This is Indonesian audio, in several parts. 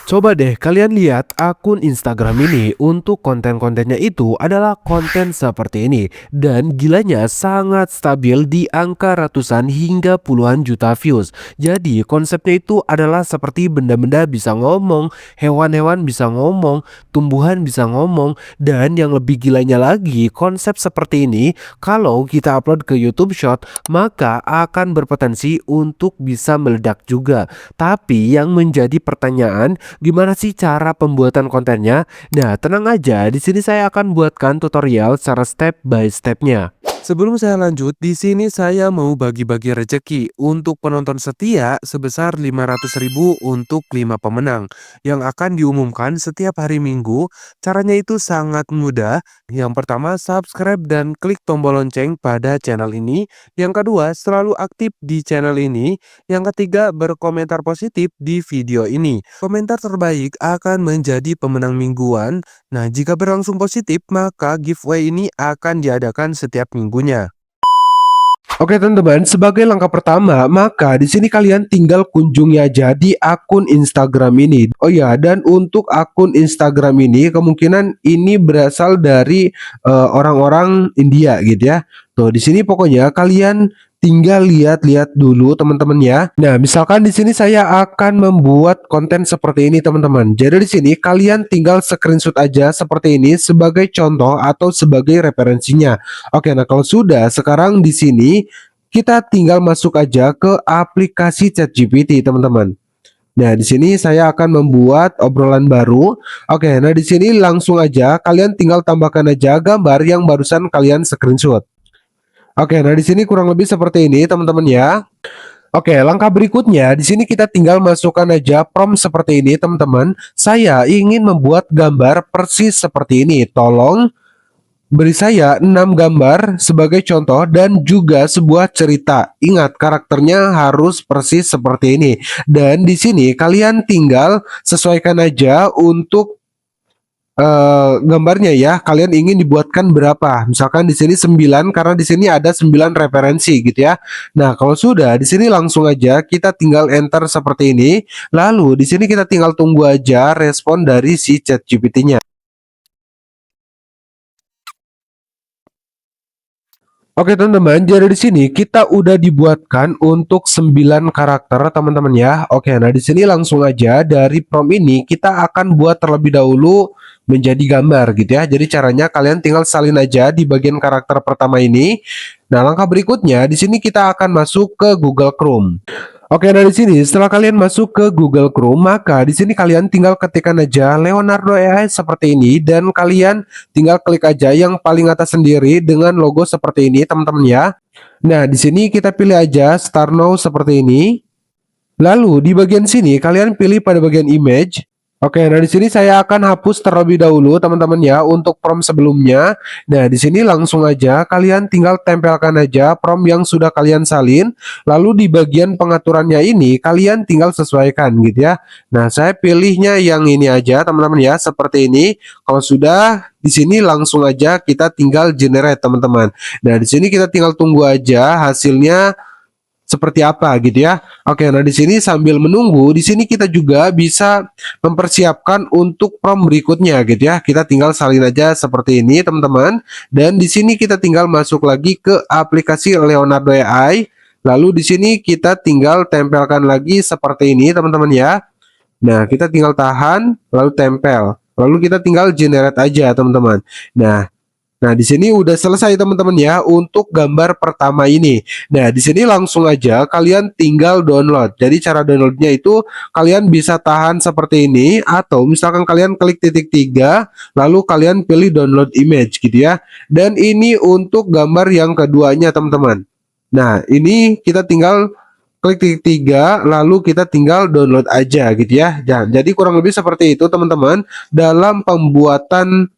Coba deh kalian lihat akun Instagram ini, untuk konten-kontennya itu adalah konten seperti ini. Dan gilanya sangat stabil di angka ratusan hingga puluhan juta views. Jadi konsepnya itu adalah seperti benda-benda bisa ngomong, hewan-hewan bisa ngomong, tumbuhan bisa ngomong. Dan yang lebih gilanya lagi, konsep seperti ini kalau kita upload ke YouTube Short maka akan berpotensi untuk bisa meledak juga. Tapi yang menjadi pertanyaan, gimana sih cara pembuatan kontennya? Nah, tenang aja, di sini saya akan buatkan tutorial secara step by stepnya. Sebelum saya lanjut, di sini saya mau bagi-bagi rezeki untuk penonton setia sebesar 500.000 untuk 5 pemenang yang akan diumumkan setiap hari Minggu. Caranya itu sangat mudah. Yang pertama, subscribe dan klik tombol lonceng pada channel ini. Yang kedua, selalu aktif di channel ini. Yang ketiga, berkomentar positif di video ini. Komentar terbaik akan menjadi pemenang mingguan. Nah, jika berlangsung positif, maka giveaway ini akan diadakan setiap minggunya. Oke teman-teman, sebagai langkah pertama, maka di sini kalian tinggal kunjungi aja di akun Instagram ini. Oh ya, dan untuk akun Instagram ini kemungkinan ini berasal dari orang-orang India gitu ya. Tuh, di sini pokoknya kalian tinggal lihat-lihat dulu teman-teman ya. Nah, misalkan di sini saya akan membuat konten seperti ini teman-teman. Jadi di sini kalian tinggal screenshot aja seperti ini sebagai contoh atau sebagai referensinya. Oke, nah kalau sudah, sekarang di sini kita tinggal masuk aja ke aplikasi ChatGPT, teman-teman. Nah, di sini saya akan membuat obrolan baru. Oke, nah di sini langsung aja kalian tinggal tambahkan aja gambar yang barusan kalian screenshot. Oke, nah di sini kurang lebih seperti ini, teman-teman ya. Oke, langkah berikutnya di sini kita tinggal masukkan aja prompt seperti ini, teman-teman. Saya ingin membuat gambar persis seperti ini. Tolong beri saya 6 gambar sebagai contoh dan juga sebuah cerita. Ingat, karakternya harus persis seperti ini. Dan di sini kalian tinggal sesuaikan aja untuk gambarnya ya. Kalian ingin dibuatkan berapa? Misalkan di sini 9 karena di sini ada 9 referensi gitu ya. Nah, kalau sudah di sini langsung aja kita tinggal enter seperti ini. Lalu di sini kita tinggal tunggu aja respon dari si ChatGPT-nya. Oke teman-teman, jadi di sini kita udah dibuatkan untuk 9 karakter teman-teman ya. Oke, nah di sini langsung aja dari prompt ini kita akan buat terlebih dahulu menjadi gambar gitu ya. Jadi caranya kalian tinggal salin aja di bagian karakter pertama ini. Nah, langkah berikutnya di sini kita akan masuk ke Google Chrome. Oke, nah di sini setelah kalian masuk ke Google Chrome, maka di sini kalian tinggal ketikkan aja Leonardo AI seperti ini dan kalian tinggal klik aja yang paling atas sendiri dengan logo seperti ini, teman-teman ya. Nah, di sini kita pilih aja Start Now seperti ini. Lalu di bagian sini kalian pilih pada bagian image. Oke, nah di sini saya akan hapus terlebih dahulu teman-teman ya untuk prompt sebelumnya. Nah, di sini langsung aja kalian tinggal tempelkan aja prompt yang sudah kalian salin. Lalu di bagian pengaturannya ini kalian tinggal sesuaikan gitu ya. Nah, saya pilihnya yang ini aja teman-teman ya, seperti ini. Kalau sudah di sini langsung aja kita tinggal generate teman-teman. Nah, di sini kita tinggal tunggu aja hasilnya seperti apa gitu ya. Oke, nah di sini sambil menunggu, di sini kita juga bisa mempersiapkan untuk prompt berikutnya gitu ya. Kita tinggal salin aja seperti ini, teman-teman. Dan di sini kita tinggal masuk lagi ke aplikasi Leonardo AI. Lalu di sini kita tinggal tempelkan lagi seperti ini, teman-teman ya. Nah, kita tinggal tahan lalu tempel. Lalu kita tinggal generate aja, teman-teman. Nah, di sini udah selesai teman-teman ya untuk gambar pertama ini. Nah, di sini langsung aja kalian tinggal download. Jadi cara downloadnya itu kalian bisa tahan seperti ini atau misalkan kalian klik titik 3 lalu kalian pilih download image gitu ya. Dan ini untuk gambar yang keduanya teman-teman. Nah, ini kita tinggal klik titik 3 lalu kita tinggal download aja gitu ya. Jadi kurang lebih seperti itu teman-teman dalam pembuatan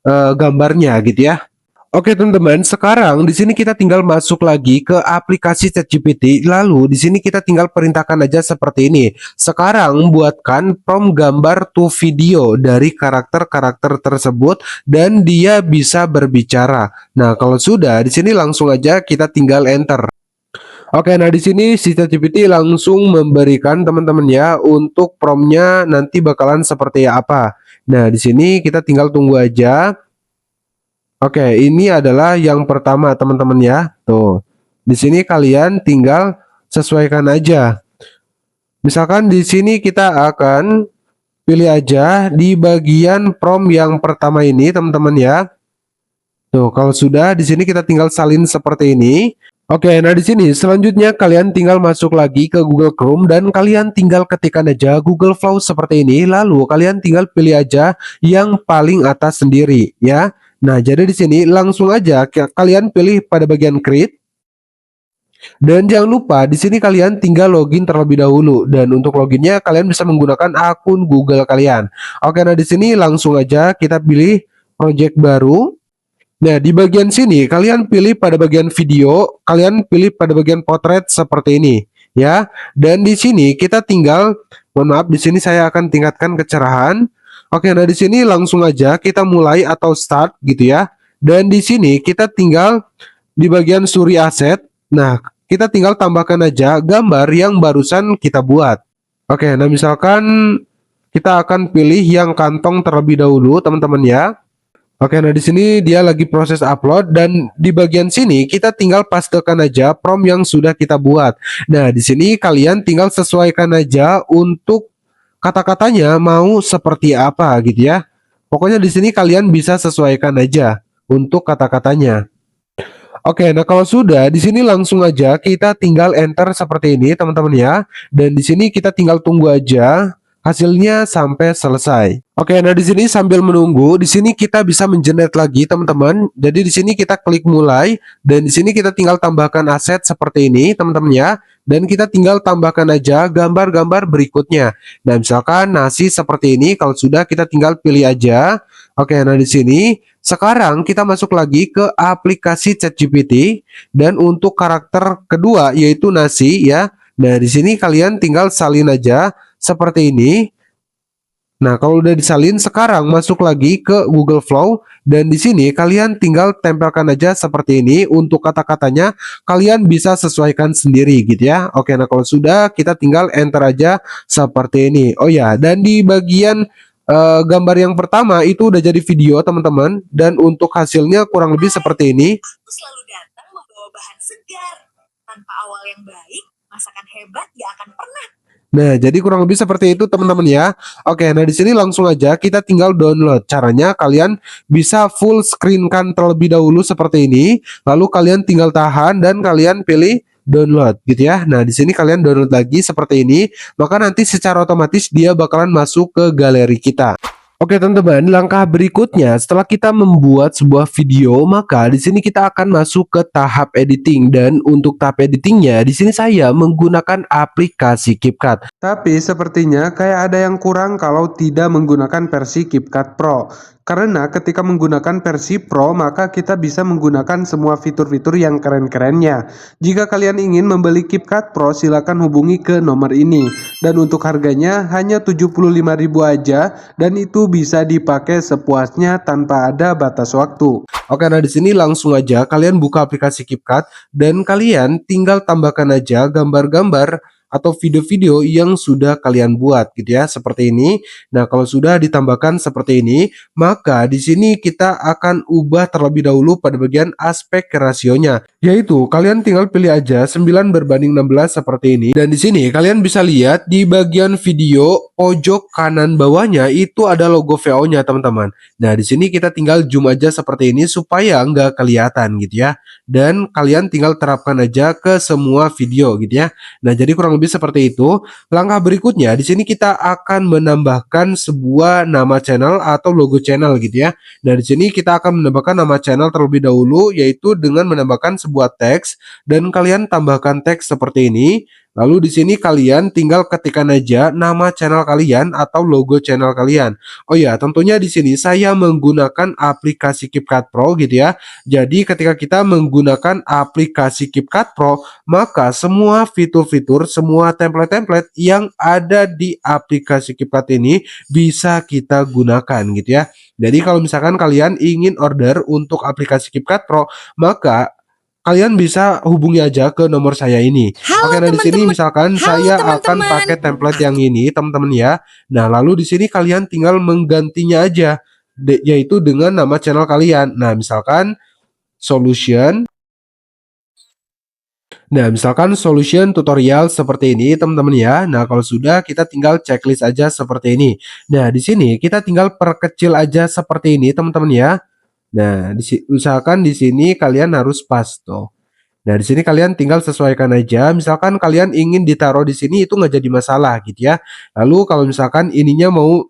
gambarnya gitu ya. Oke teman-teman, sekarang di sini kita tinggal masuk lagi ke aplikasi ChatGPT. Lalu di sini kita tinggal perintahkan aja seperti ini. Sekarang buatkan prompt gambar to video dari karakter-karakter tersebut dan dia bisa berbicara. Nah, kalau sudah di sini langsung aja kita tinggal enter. Oke, nah di sini si ChatGPT langsung memberikan teman-teman ya untuk promptnya nanti bakalan seperti apa. Nah, di sini kita tinggal tunggu aja. Oke, ini adalah yang pertama teman-teman ya. Tuh. Di sini kalian tinggal sesuaikan aja. Misalkan di sini kita akan pilih aja di bagian prompt yang pertama ini teman-teman ya. Tuh, kalau sudah di sini kita tinggal salin seperti ini. Oke, nah di sini selanjutnya kalian tinggal masuk lagi ke Google Chrome dan kalian tinggal ketikkan aja Google Flow seperti ini. Lalu kalian tinggal pilih aja yang paling atas sendiri ya. Nah, jadi di sini langsung aja kalian pilih pada bagian create. Dan jangan lupa di sini kalian tinggal login terlebih dahulu dan untuk loginnya kalian bisa menggunakan akun Google kalian. Oke, nah di sini langsung aja kita pilih project baru. Nah, di bagian sini kalian pilih pada bagian video, kalian pilih pada bagian potret seperti ini, ya. Dan di sini kita tinggal, mohon maaf, di sini saya akan tingkatkan kecerahan. Oke, nah di sini langsung aja kita mulai atau start gitu ya. Dan di sini kita tinggal di bagian suri aset. Nah, kita tinggal tambahkan aja gambar yang barusan kita buat. Oke, nah misalkan kita akan pilih yang kantong terlebih dahulu, teman-teman ya. Oke, nah di sini dia lagi proses upload dan di bagian sini kita tinggal pastekan aja prompt yang sudah kita buat. Nah, di sini kalian tinggal sesuaikan aja untuk kata-katanya mau seperti apa gitu ya. Pokoknya di sini kalian bisa sesuaikan aja untuk kata-katanya. Oke, nah kalau sudah di sini langsung aja kita tinggal enter seperti ini teman-teman ya. Dan di sini kita tinggal tunggu aja hasilnya sampai selesai. Oke, nah di sini sambil menunggu, di sini kita bisa mengenerate lagi teman-teman. Jadi di sini kita klik mulai dan di sini kita tinggal tambahkan aset seperti ini teman-teman ya. Dan kita tinggal tambahkan aja gambar-gambar berikutnya. Nah, misalkan nasi seperti ini, kalau sudah kita tinggal pilih aja. Oke, nah di sini sekarang kita masuk lagi ke aplikasi ChatGPT dan untuk karakter kedua yaitu nasi ya. Nah, di sini kalian tinggal salin aja seperti ini. Nah, kalau udah disalin, sekarang masuk lagi ke Google Flow dan di sini kalian tinggal tempelkan aja seperti ini. Untuk kata-katanya kalian bisa sesuaikan sendiri gitu ya. Oke, nah kalau sudah kita tinggal enter aja seperti ini. Oh ya, dan di bagian gambar yang pertama itu udah jadi video teman-teman dan untuk hasilnya kurang lebih seperti ini. Aku selalu datang membawa bahan segar. Tanpa awal yang baik, masakan hebat gak akan pernah. Nah, jadi kurang lebih seperti itu teman-teman ya. Oke, nah di sini langsung aja kita tinggal download. Caranya kalian bisa full screen kan terlebih dahulu seperti ini, lalu kalian tinggal tahan dan kalian pilih download gitu ya. Nah, di sini kalian download lagi seperti ini, maka nanti secara otomatis dia bakalan masuk ke galeri kita. Oke teman-teman, langkah berikutnya setelah kita membuat sebuah video, maka di sini kita akan masuk ke tahap editing dan untuk tahap editingnya di sini saya menggunakan aplikasi CapCut. Tapi sepertinya kayak ada yang kurang kalau tidak menggunakan versi CapCut Pro. Karena ketika menggunakan versi Pro, maka kita bisa menggunakan semua fitur-fitur yang keren-kerennya. Jika kalian ingin membeli CapCut Pro, silakan hubungi ke nomor ini. Dan untuk harganya hanya 75.000 aja dan itu bisa dipakai sepuasnya tanpa ada batas waktu. Oke, nah di sini langsung aja kalian buka aplikasi CapCut dan kalian tinggal tambahkan aja gambar-gambar atau video-video yang sudah kalian buat gitu ya, seperti ini. Nah, kalau sudah ditambahkan seperti ini, maka di sini kita akan ubah terlebih dahulu pada bagian aspek rasionya, yaitu kalian tinggal pilih aja 9:16 seperti ini. Dan di sini kalian bisa lihat di bagian video pojok kanan bawahnya itu ada logo VO-nya teman-teman. Nah, di sini kita tinggal zoom aja seperti ini supaya nggak kelihatan gitu ya. Dan kalian tinggal terapkan aja ke semua video gitu ya. Nah, jadi kurang lebih seperti itu. Langkah berikutnya di sini kita akan menambahkan sebuah nama channel atau logo channel gitu ya. Nah, di sini kita akan menambahkan nama channel terlebih dahulu yaitu dengan menambahkan sebuah teks dan kalian tambahkan teks seperti ini. Lalu di sini kalian tinggal ketikkan aja nama channel kalian atau logo channel kalian. Oh ya, tentunya di sini saya menggunakan aplikasi CapCut Pro gitu ya. Jadi ketika kita menggunakan aplikasi CapCut Pro, maka semua fitur-fitur, semua template-template yang ada di aplikasi CapCut ini bisa kita gunakan gitu ya. Jadi kalau misalkan kalian ingin order untuk aplikasi CapCut Pro, maka kalian bisa hubungi aja ke nomor saya ini. Halo Oke, nah di sini teman-teman. misalkan Halo, saya akan teman-teman. pakai template yang ini, teman-teman ya. Nah, lalu di sini kalian tinggal menggantinya aja, yaitu dengan nama channel kalian. Nah, misalkan solution. Nah, misalkan solution tutorial seperti ini, teman-teman ya. Nah, kalau sudah kita tinggal checklist aja seperti ini. Nah, di sini kita tinggal perkecil aja seperti ini, teman-teman ya. Nah, misalkan di sini kalian harus pas tuh. Nah, di sini kalian tinggal sesuaikan aja. Misalkan kalian ingin ditaruh di sini itu nggak jadi masalah gitu ya. Lalu kalau misalkan ininya mau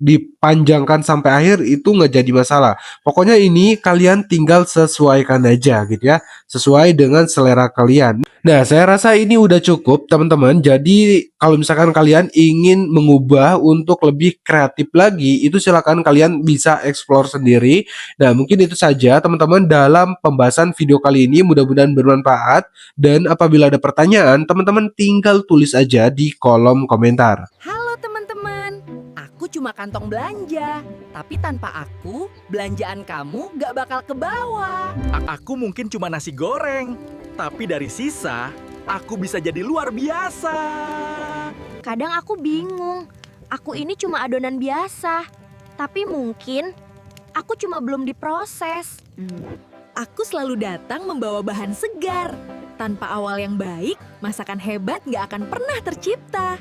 dipanjangkan sampai akhir itu nggak jadi masalah. Pokoknya ini kalian tinggal sesuaikan aja gitu ya, sesuai dengan selera kalian. Nah, saya rasa ini udah cukup teman-teman. Jadi kalau misalkan kalian ingin mengubah untuk lebih kreatif lagi, itu silakan kalian bisa explore sendiri. Nah, mungkin itu saja teman-teman dalam pembahasan video kali ini. Mudah-mudahan bermanfaat. Dan apabila ada pertanyaan, teman-teman tinggal tulis aja di kolom komentar. Halo teman-teman, aku cuma kantong belanja. Tapi tanpa aku, belanjaan kamu gak bakal ke bawah. Aku mungkin cuma nasi goreng, tapi dari sisa, aku bisa jadi luar biasa. Kadang aku bingung, aku ini cuma adonan biasa, tapi mungkin aku cuma belum diproses. Aku selalu datang membawa bahan segar. Tanpa awal yang baik, masakan hebat gak akan pernah tercipta.